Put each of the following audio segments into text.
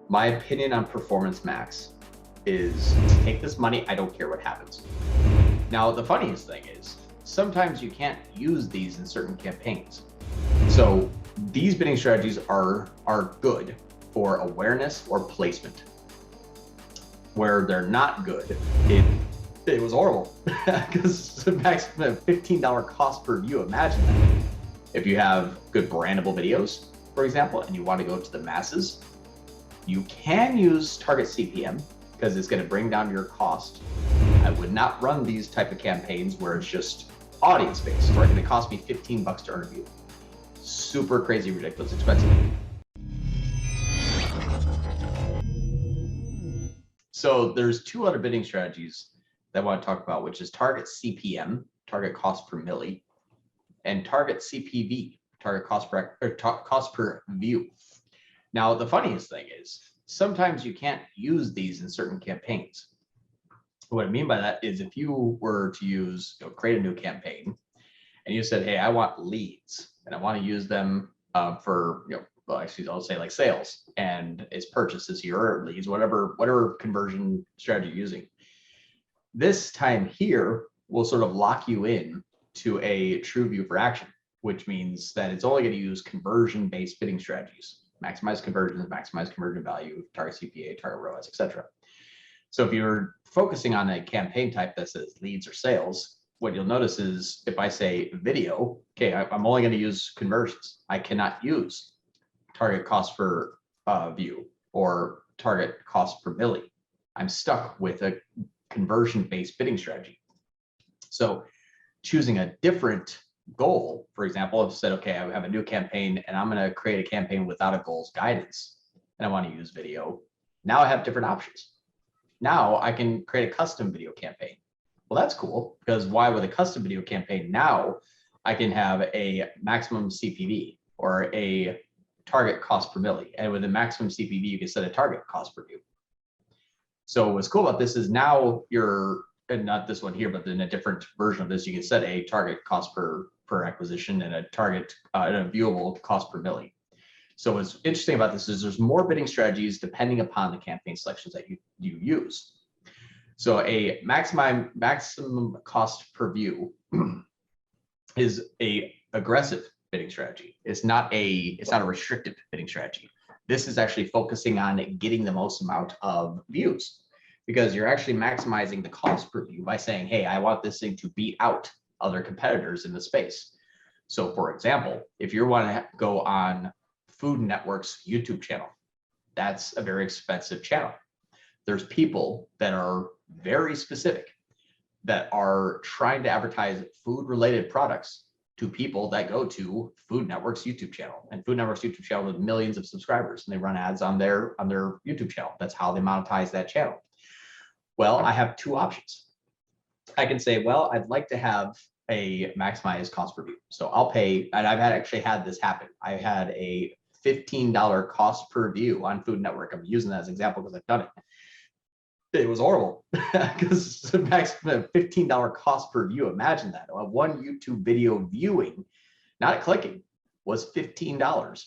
My opinion on Performance Max is take this money, I don't care what happens. Now, the funniest thing is sometimes you can't use these in certain campaigns. So these bidding strategies are good for awareness or placement. Where they're not good, it was horrible because maximum $15 cost per view. Imagine that. If you have good brandable videos, for example, and you want to go to the masses, you can use Target CPM because it's going to bring down your cost. I would not run these type of campaigns where it's just audience based, or it's going to cost me $15 to earn a view. Super crazy, ridiculous, expensive. So there's two other bidding strategies that I want to talk about, which is Target CPM, target cost per milli, and Target CPV, target cost per view. Now, the funniest thing is sometimes you can't use these in certain campaigns. What I mean by that is if you were to use, create a new campaign and you said, hey, I want leads and I want to use them for, well, actually, I'll say like sales and it's purchases here or leads, whatever conversion strategy you're using. This time here will sort of lock you in to a true view for action, which means that it's only going to use conversion-based bidding strategies, maximize conversions, maximize conversion value, target CPA, target ROAS, etc. So if you're focusing on a campaign type that says leads or sales, what you'll notice is if I say video, okay, I'm only going to use conversions. I cannot use target cost per view or target cost per milli. I'm stuck with a conversion-based bidding strategy. So choosing a different goal, for example, I've said, okay, I have a new campaign and I'm going to create a campaign without a goals guidance and I want to use video. Now I have different options. Now I can create a custom video campaign. Well, that's cool because why with a custom video campaign, now I can have a maximum CPV or a target cost per milli. And with a maximum CPV, you can set a target cost per view. So what's cool about this is now you're, and not this one here, but in a different version of this, you can set a target cost per acquisition and a target and a viewable cost per milli. So what's interesting about this is there's more bidding strategies depending upon the campaign selections that you use. So a maximum cost per view is a aggressive bidding strategy. It's not a restrictive bidding strategy. This is actually focusing on getting the most amount of views because you're actually maximizing the cost per view by saying, hey, I want this thing to beat out other competitors in the space. So for example, if you want to go on Food Network's YouTube channel, that's a very expensive channel. There's people that are very specific that are trying to advertise food related products to people that go to Food Network's YouTube channel, and Food Network's YouTube channel with millions of subscribers, and they run ads on their YouTube channel. That's how they monetize that channel. Well, I have two options. I can say, well, I'd like to have a maximized cost per view. So I'll pay, and I've actually had this happen. I had a $15 cost per view on Food Network. I'm using that as an example because I've done it. It was horrible because the maximum $15 cost per view. Imagine that. One YouTube video viewing, not clicking, was $15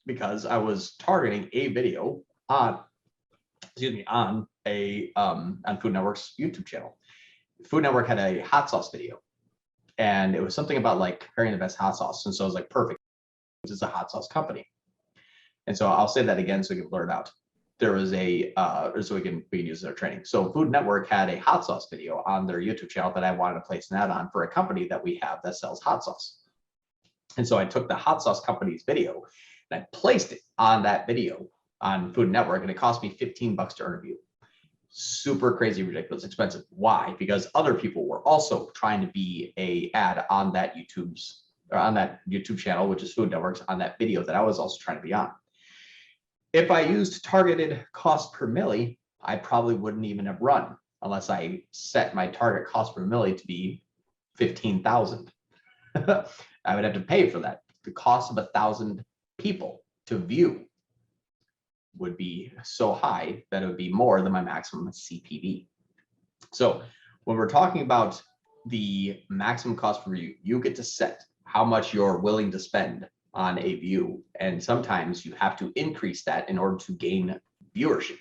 because I was targeting a video on Food Network's YouTube channel. Food Network had a hot sauce video, and it was something about like comparing the best hot sauce. And so I was like, perfect. This is a hot sauce company. And so I'll say that again so you can blur it out. There was so we can use their training. So Food Network had a hot sauce video on their YouTube channel that I wanted to place an ad on for a company that we have that sells hot sauce. And so I took the hot sauce company's video and I placed it on that video on Food Network, and it cost me $15 to earn a view. Super crazy, ridiculous, expensive. Why? Because other people were also trying to be a ad on that YouTube channel, which is Food Network's, on that video that I was also trying to be on. If I used targeted cost per milli, I probably wouldn't even have run unless I set my target cost per milli to be 15,000. I would have to pay for that. The cost of 1,000 people to view would be so high that it would be more than my maximum CPV. So when we're talking about the maximum cost per view, you get to set how much you're willing to spend on a view. And sometimes you have to increase that in order to gain viewership.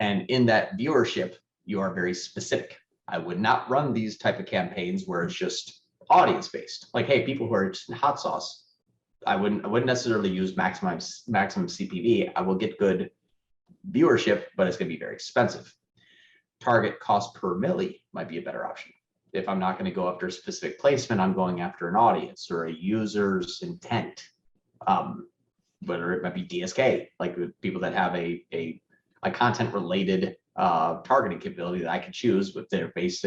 And in that viewership, you are very specific. I would not run these type of campaigns where it's just audience based. Like, hey, people who are just in hot sauce, I wouldn't necessarily use maximum CPV. I will get good viewership, but it's going to be very expensive. Target cost per milli might be a better option. If I'm not going to go after a specific placement, I'm going after an audience or a user's intent. Whether it might be DSK, like people that have a content related targeting capability that I can choose with their based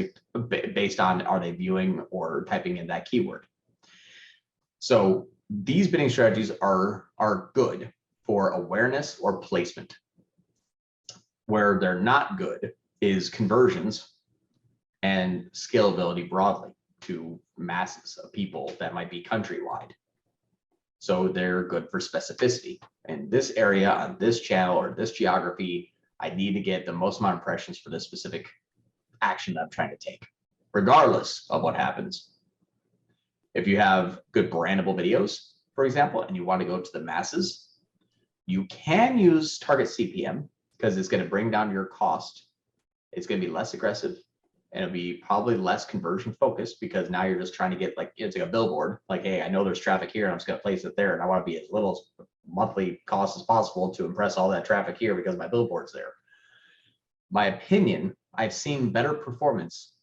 on are they viewing or typing in that keyword. So these bidding strategies are good for awareness or placement. Where they're not good is conversions and scalability broadly to masses of people that might be countrywide. So they're good for specificity. In this area, on this channel, or this geography, I need to get the most amount of impressions for this specific action that I'm trying to take, regardless of what happens. If you have good brandable videos, for example, and you want to go to the masses, you can use Target CPM because it's going to bring down your cost. It's going to be less aggressive, and it'll be probably less conversion focused because now you're just trying to get, like, it's like a billboard. Like, hey, I know there's traffic here and I'm just going to place it there, and I want to be as little monthly cost as possible to impress all that traffic here because my billboard's there. My opinion, I've seen better performance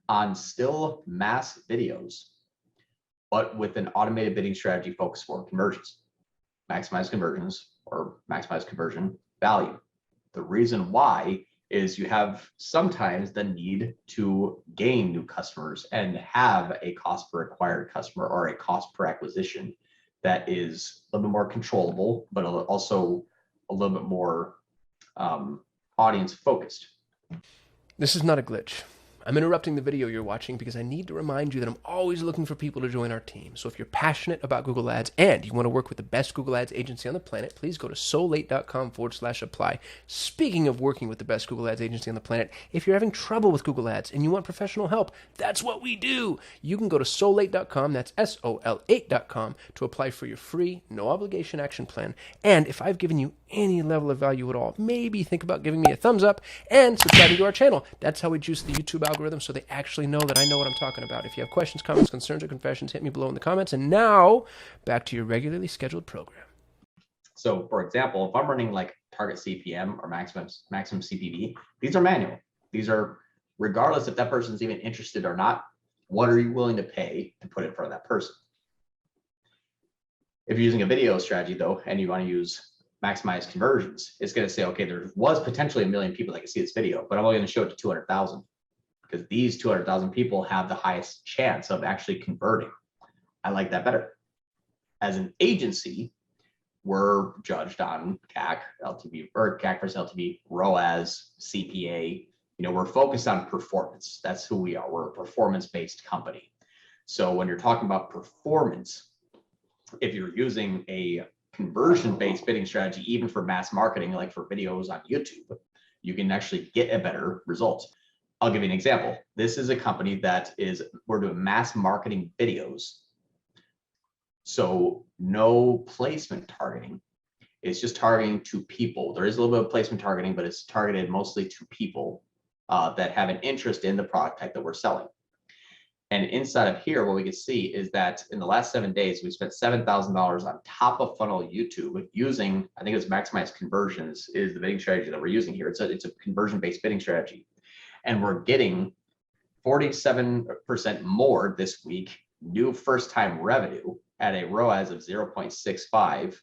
on still mass videos, but with an automated bidding strategy focused for conversions, maximize conversions or maximize conversion value. The reason why is you have sometimes the need to gain new customers and have a cost per acquired customer or a cost per acquisition that is a little bit more controllable, but also a little bit more audience focused. This is not a glitch. I'm interrupting the video you're watching because I need to remind you that I'm always looking for people to join our team. So if you're passionate about Google Ads and you want to work with the best Google Ads agency on the planet, please go to solate.com/apply. Speaking of working with the best Google Ads agency on the planet, if you're having trouble with Google Ads and you want professional help, that's what we do. You can go to solate.com, that's SOL8.com, to apply for your free, no obligation action plan. And if I've given you any level of value at all, maybe think about giving me a thumbs up and subscribing to our channel. That's how we juice the YouTube algorithm so they actually know that I know what I'm talking about. If you have questions, comments, concerns, or confessions, hit me below in the comments. And now, back to your regularly scheduled program. So, for example, if I'm running like Target CPM or maximum CPV, these are manual. These are, regardless if that person's even interested or not, what are you willing to pay to put in front of that person? If you're using a video strategy, though, and you want to use maximize conversions, it's going to say, okay, there was potentially 1 million people that can see this video, but I'm only going to show it to 200,000 because these 200,000 people have the highest chance of actually converting. I like that better. As an agency, we're judged on CAC, LTV, or CAC versus LTV, ROAS, CPA. You know, we're focused on performance. That's who we are. We're a performance-based company. So when you're talking about performance, if you're using a conversion-based bidding strategy, even for mass marketing, like for videos on YouTube, you can actually get a better result. I'll give you an example. This is a company that we're doing mass marketing videos. So no placement targeting. It's just targeting to people. There is a little bit of placement targeting, but it's targeted mostly to people that have an interest in the product type that we're selling. And inside of here, what we can see is that in the last 7 days, we spent $7,000 on top of funnel YouTube using, I think it's maximize conversions is the bidding strategy that we're using here. It's a conversion-based bidding strategy. And we're getting 47% more this week, new first-time revenue at a ROAS of 0.65.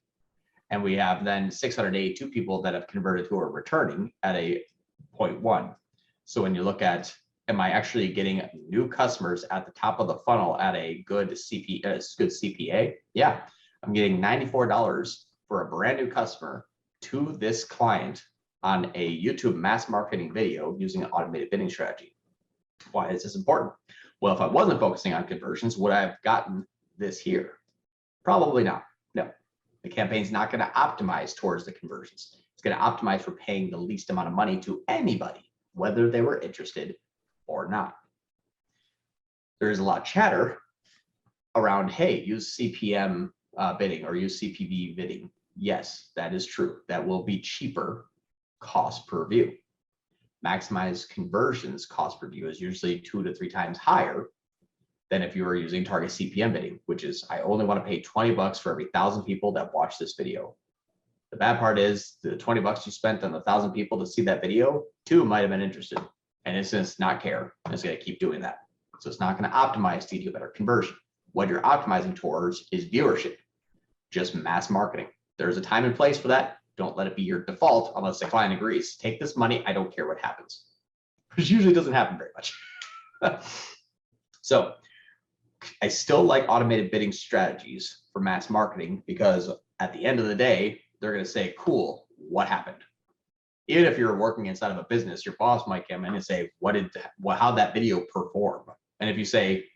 And we have then 682 people that have converted who are returning at a 0.1. So when you look at, am I actually getting new customers at the top of the funnel at a good CPA? Yeah, I'm getting $94 for a brand new customer to this client on a YouTube mass marketing video using an automated bidding strategy. Why is this important? Well, if I wasn't focusing on conversions, would I have gotten this here? Probably not. No, the campaign's not going to optimize towards the conversions. It's going to optimize for paying the least amount of money to anybody, whether they were interested or not. There is a lot of chatter around, hey, use CPM bidding or use CPV bidding. Yes, that is true. That will be cheaper cost per view. Maximize conversions cost per view is usually 2 to 3 times higher than if you were using Target CPM bidding, which is I only want to pay $20 for every 1,000 people that watch this video. The bad part is the $20 you spent on the 1,000 people to see that video, 2 might have been interested, and it's just not care. It's going to keep doing that. So it's not going to optimize to do better conversion. What you're optimizing towards is viewership, just mass marketing. There's a time and place for that. Don't let it be your default unless the client agrees. Take this money. I don't care what happens, which usually doesn't happen very much. So I still like automated bidding strategies for mass marketing because at the end of the day, they're going to say, cool, what happened? Even if you're working inside of a business, your boss might come in and say, how'd that video perform? And if you say,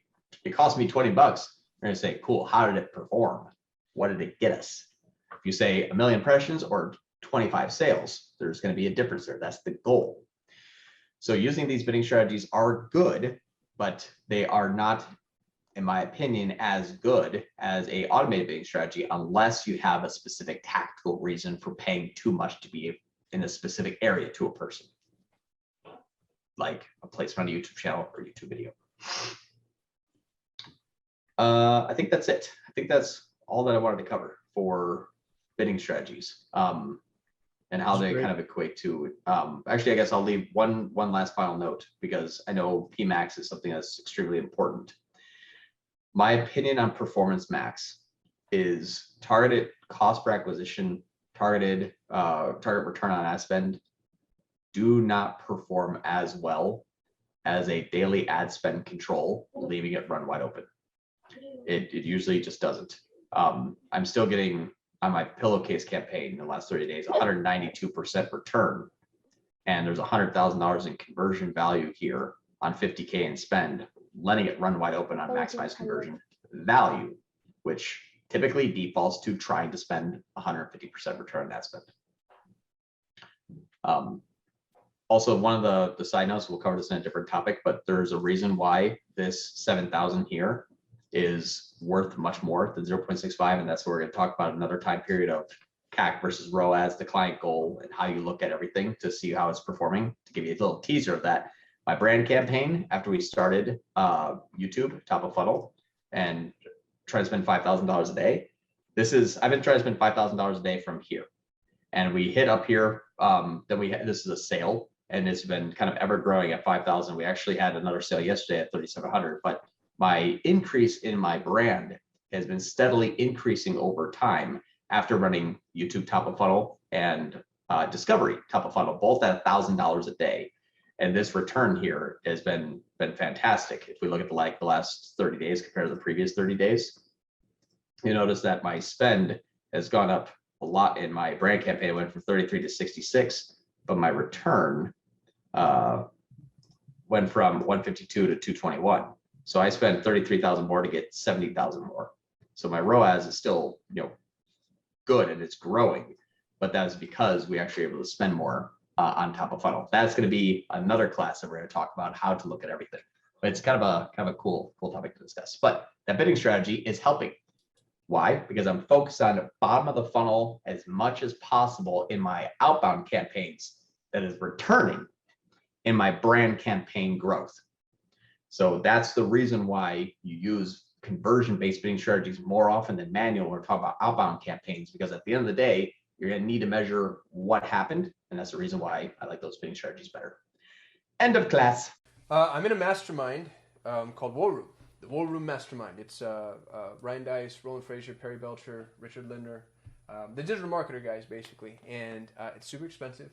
it cost me $20, they're going to say, cool, how did it perform? What did it get us? If you say 1 million impressions or 25 sales, there's going to be a difference there. That's the goal. So using these bidding strategies are good, but they are not, in my opinion, as good as a automated bidding strategy unless you have a specific tactical reason for paying too much to be in a specific area to a person, like a placement on a YouTube channel or YouTube video. I think that's it. I think that's all that I wanted to cover for bidding strategies and how they kind of equate to. Actually, I guess I'll leave one last final note because I know PMax is something that's extremely important. My opinion on Performance Max is targeted cost per acquisition, target return on ad spend do not perform as well as a daily ad spend control, leaving it run wide open. It usually just doesn't. I'm still getting on my pillowcase campaign in the last 30 days, 192% return. And there's $100,000 in conversion value here on 50K in spend, letting it run wide open on maximize conversion value, which typically defaults to trying to spend 150% return on that spend. Also, one of the side notes, we'll cover this in a different topic, but there's a reason why this 7,000 here is worth much more than 0.65. And that's what we're going to talk about another time period of CAC versus ROAS, the client goal, and how you look at everything to see how it's performing. To give you a little teaser of that, my brand campaign, after we started YouTube, top of funnel, and try to spend $5,000 a day. I've been trying to spend $5,000 a day from here. And we hit up here, this is a sale, and it's been kind of ever growing at 5,000. We actually had another sale yesterday at 3,700, but my increase in my brand has been steadily increasing over time after running YouTube top of funnel and discovery top of funnel, both at $1,000 a day. And this return here has been fantastic. If we look at the last 30 days compared to the previous 30 days, you notice that my spend has gone up a lot in my brand campaign. It went from 33 to 66, but my return went from 152 to 221. So I spent 33,000 more to get 70,000 more. So my ROAS is still, good and it's growing, but that's because we actually able to spend more on top of funnel. That's going to be another class that we're going to talk about how to look at everything. But it's kind of a cool topic to discuss. But that bidding strategy is helping. Why? Because I'm focused on the bottom of the funnel as much as possible in my outbound campaigns that is returning in my brand campaign growth. So that's the reason why you use conversion-based bidding strategies more often than manual when we're talking about outbound campaigns, because at the end of the day, you're going to need to measure what happened. And that's the reason why I like those bidding strategies better. End of class. I'm in a mastermind called War Room. The War Room Mastermind. It's Ryan Dice, Roland Frazier, Perry Belcher, Richard Lindner, the digital marketer guys, basically. And it's super expensive.